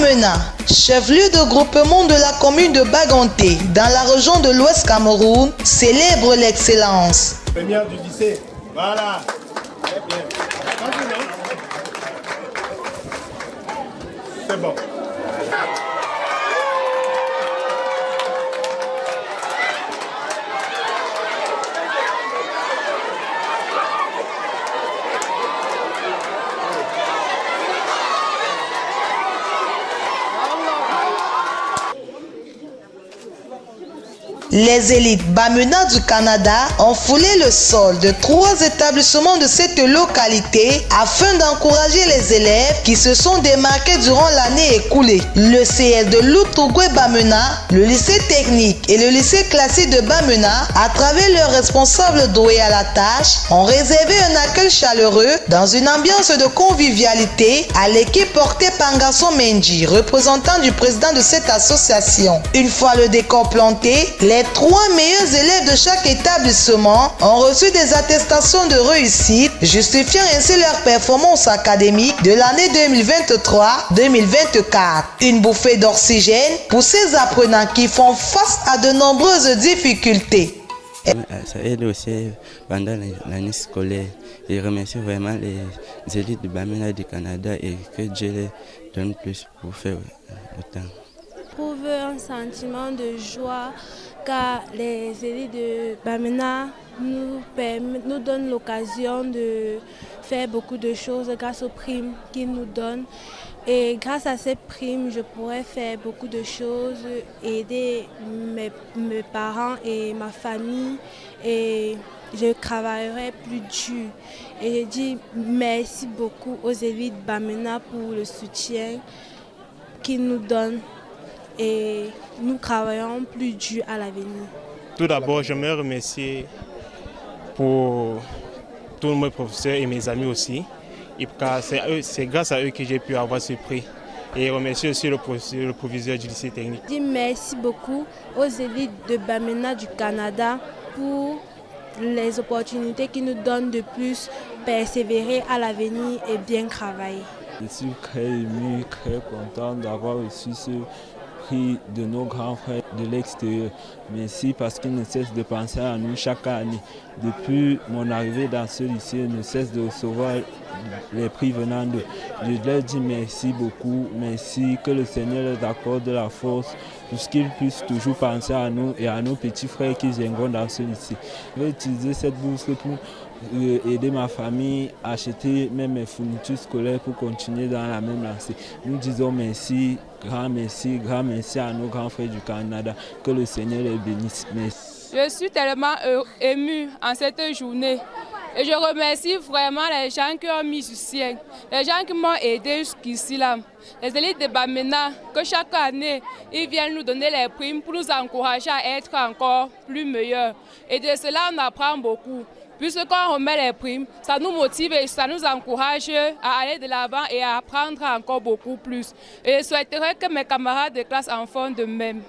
Bamena, chef-lieu de groupement de la commune de Baganté, dans la région de l'Ouest Cameroun, célèbre l'excellence. Première du lycée, voilà. Très bien. C'est bon. Les élites Bamena du Canada ont foulé le sol de 3 établissements de cette localité afin d'encourager les élèves qui se sont démarqués durant l'année écoulée. Le CS de Loutougué Bamena, le lycée technique et le lycée classique de Bamena, à travers leurs responsables doués à la tâche, ont réservé un accueil chaleureux dans une ambiance de convivialité à l'équipe portée par Ngarson Menji, représentant du président de cette association. Une fois le décor planté, les 3 meilleurs élèves de chaque établissement ont reçu des attestations de réussite, justifiant ainsi leur performance académique de l'année 2023-2024. Une bouffée d'oxygène pour ces apprenants qui font face à de nombreuses difficultés. Ça aide aussi pendant l'année scolaire. Je remercie vraiment les élites de Bamena du Canada et que Dieu les donne plus pour faire autant. Je trouve un sentiment de joie car les élites de Bamena nous donnent l'occasion de faire beaucoup de choses grâce aux primes qu'ils nous donnent. Et grâce à ces primes, je pourrais faire beaucoup de choses, aider mes parents et ma famille et je travaillerai plus dur. Et je dis merci beaucoup aux élites Bamena pour le soutien qu'ils nous donnent. Et nous travaillons plus dur à l'avenir. Tout d'abord, je me remercie pour tous mes professeurs et mes amis aussi. C'est grâce à eux que j'ai pu avoir ce prix. Et remercie aussi le proviseur du lycée technique. Je dis merci beaucoup aux élites de Bamena du Canada pour les opportunités qu'ils nous donnent de plus persévérer à l'avenir et bien travailler. Je suis très ému, très content d'avoir reçu ce prix de nos grands frères de l'extérieur. Merci parce qu'ils ne cessent de penser à nous chaque année. Depuis mon arrivée dans ce lycée, ils ne cessent de recevoir les prix venant d'eux. Je leur dis merci beaucoup, merci, que le Seigneur leur accorde de la force pour qu'ils puissent toujours penser à nous et à nos petits frères qui viendront dans ce lycée. Je vais utiliser cette bourse pour aider ma famille à acheter même mes fournitures scolaires pour continuer dans la même lancée. Nous disons merci à nos grands frères du Canada. Que le Seigneur les bénisse. Merci. Je suis tellement émue en cette journée. Et je remercie vraiment les gens qui ont mis du sien, les gens qui m'ont aidé jusqu'ici là. Les élites de Bamena, que chaque année, ils viennent nous donner les primes pour nous encourager à être encore plus meilleurs. Et de cela, on apprend beaucoup. Puisqu'on remet les primes, ça nous motive et ça nous encourage à aller de l'avant et à apprendre encore beaucoup plus. Et je souhaiterais que mes camarades de classe en font de même.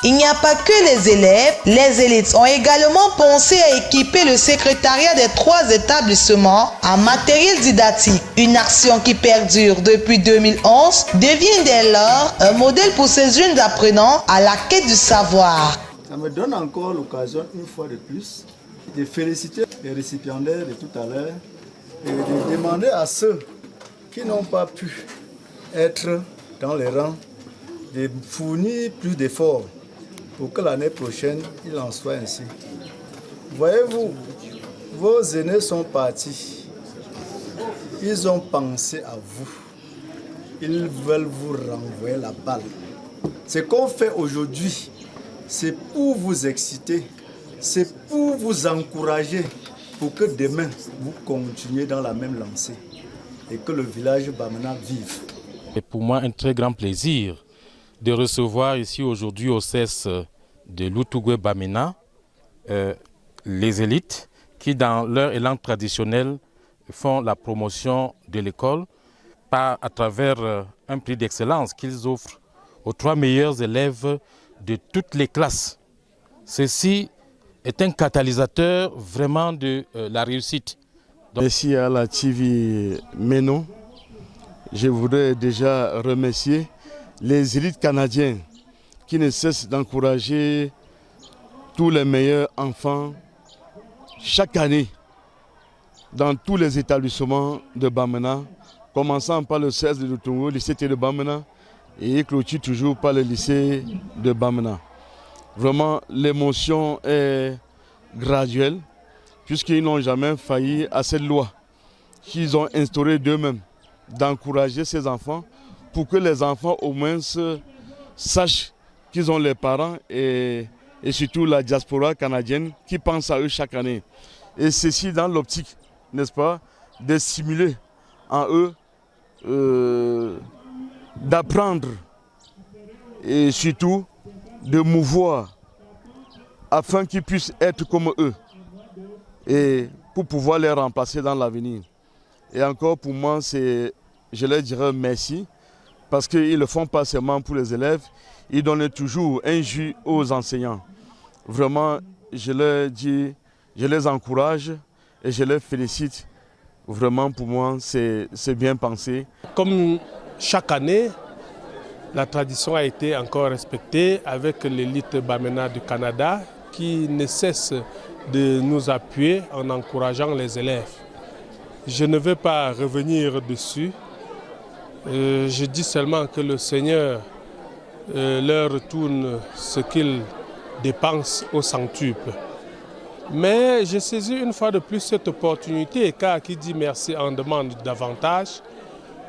Il n'y a pas que les élèves, les élites ont également pensé à équiper le secrétariat des 3 établissements en matériel didactique. Une action qui perdure depuis 2011 devient dès lors un modèle pour ces jeunes apprenants à la quête du savoir. Ça me donne encore l'occasion, une fois de plus, de féliciter les récipiendaires de tout à l'heure et de demander à ceux qui n'ont pas pu être dans les rangs de fournir plus d'efforts pour que l'année prochaine, il en soit ainsi. Voyez-vous, vos aînés sont partis. Ils ont pensé à vous. Ils veulent vous renvoyer la balle. Ce qu'on fait aujourd'hui, c'est pour vous exciter, c'est pour vous encourager, pour que demain, vous continuiez dans la même lancée et que le village Bamena vive. C'est pour moi un très grand plaisir de recevoir ici aujourd'hui au CES de Loutougué Bamena les élites qui, dans leur élan traditionnel, font la promotion de l'école à travers un prix d'excellence qu'ils offrent aux 3 meilleurs élèves de toutes les classes. Ceci est un catalyseur vraiment de la réussite. Merci à la TV Meno je voudrais déjà remercier les élites canadiens qui ne cessent d'encourager tous les meilleurs enfants chaque année dans tous les établissements de Bamena, commençant par le 16 de Lutungu, le lycée de Bamena, et clôture toujours par le lycée de Bamena. Vraiment, l'émotion est graduelle, puisqu'ils n'ont jamais failli à cette loi qu'ils ont instaurée d'eux-mêmes, d'encourager ces enfants pour que les enfants au moins sachent qu'ils ont les parents et surtout la diaspora canadienne qui pense à eux chaque année. Et ceci dans l'optique, n'est-ce pas, de stimuler en eux, d'apprendre et surtout de mouvoir afin qu'ils puissent être comme eux et pour pouvoir les remplacer dans l'avenir. Et encore pour moi, je leur dirais merci parce qu'ils ne le font pas seulement pour les élèves, ils donnent toujours un jus aux enseignants. Vraiment, je leur dis, je les encourage et je les félicite. Vraiment, pour moi, c'est bien pensé. Comme chaque année, la tradition a été encore respectée avec l'élite Bamena du Canada qui ne cesse de nous appuyer en encourageant les élèves. Je ne vais pas revenir dessus. Je dis seulement que le Seigneur leur retourne ce qu'il dépense au centuple. Mais j'ai saisi une fois de plus cette opportunité, car qui dit merci en demande davantage,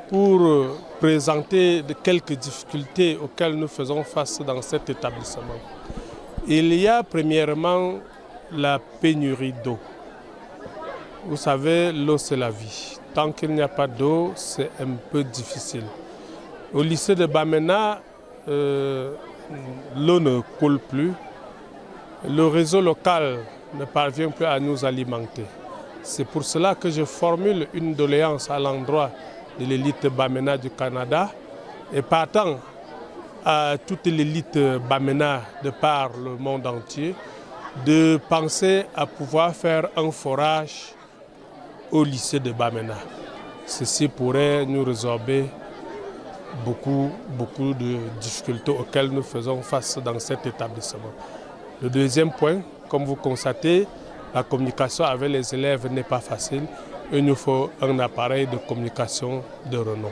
pour présenter quelques difficultés auxquelles nous faisons face dans cet établissement. Il y a premièrement la pénurie d'eau. Vous savez, l'eau c'est la vie. Tant qu'il n'y a pas d'eau, c'est un peu difficile. Au lycée de Bamena, l'eau ne coule plus. Le réseau local ne parvient plus à nous alimenter. C'est pour cela que je formule une doléance à l'endroit de l'élite Bamena du Canada et partant à toute l'élite Bamena de par le monde entier de penser à pouvoir faire un forage au lycée de Bamena. Ceci pourrait nous résorber beaucoup de difficultés auxquelles nous faisons face dans cet établissement. Le deuxième point, comme vous constatez, la communication avec les élèves n'est pas facile. Il nous faut un appareil de communication de renom.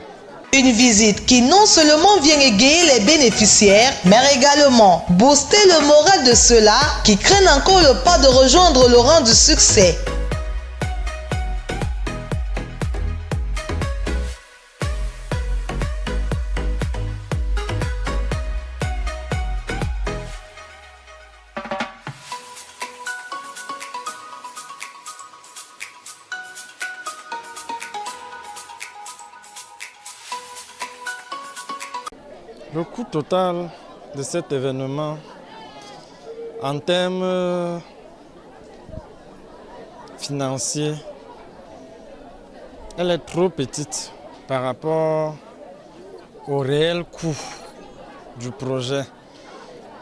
Une visite qui non seulement vient égayer les bénéficiaires, mais également booster le moral de ceux-là qui craignent encore le pas de rejoindre le rang du succès. Le coût total de cet événement en termes financiers, elle est trop petite par rapport au réel coût du projet.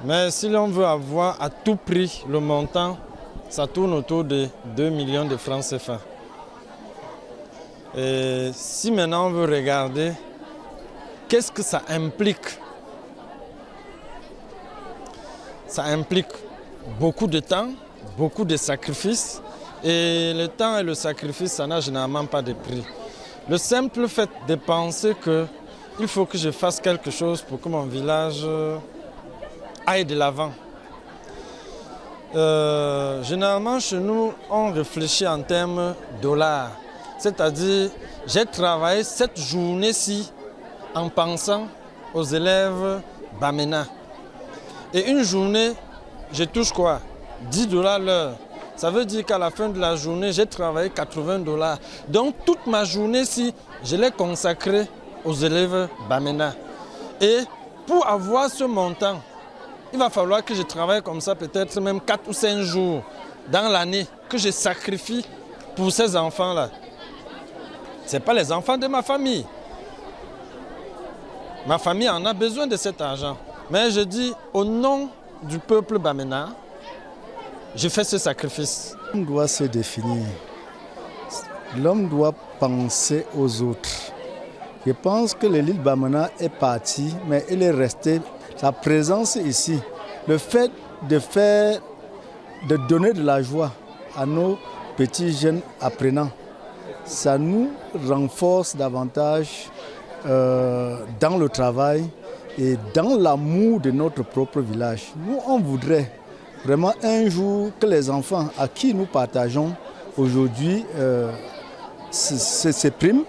Mais si l'on veut avoir à tout prix le montant, ça tourne autour de 2 millions de francs CFA. Et si maintenant on veut regarder qu'est-ce que ça implique? Ça implique beaucoup de temps, beaucoup de sacrifices. Et le temps et le sacrifice, ça n'a généralement pas de prix. Le simple fait de penser qu'il faut que je fasse quelque chose pour que mon village aille de l'avant. Généralement, chez nous, on réfléchit en termes de dollars. C'est-à-dire, j'ai travaillé cette journée-ci en pensant aux élèves Bamena. Et une journée, je touche quoi? 10 $ l'heure. Ça veut dire qu'à la fin de la journée, j'ai travaillé 80 $. Donc toute ma journée, si je l'ai consacrée aux élèves Bamena. Et pour avoir ce montant, il va falloir que je travaille comme ça peut-être même 4 ou 5 jours dans l'année, que je sacrifie pour ces enfants-là. Ce n'est pas les enfants de ma famille. Ma famille en a besoin de cet argent. Mais je dis, au nom du peuple Bamena, je fais ce sacrifice. L'homme doit se définir. L'homme doit penser aux autres. Je pense que l'élite Bamena est partie, mais elle est restée. Sa présence ici, le fait de donner de la joie à nos petits jeunes apprenants, ça nous renforce davantage dans le travail et dans l'amour de notre propre village. Nous, on voudrait vraiment un jour que les enfants à qui nous partageons aujourd'hui ces primes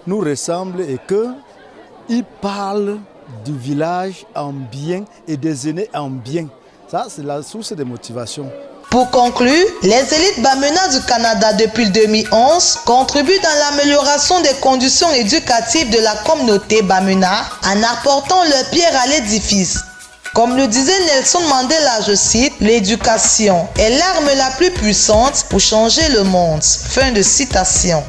nous ressemblent et qu'ils parlent du village en bien et des aînés en bien. Ça, c'est la source de motivation. Pour conclure, les élites Bamena du Canada depuis 2011 contribuent dans l'amélioration des conditions éducatives de la communauté Bamena en apportant leur pierre à l'édifice. Comme le disait Nelson Mandela, je cite, « L'éducation est l'arme la plus puissante pour changer le monde ». Fin de citation.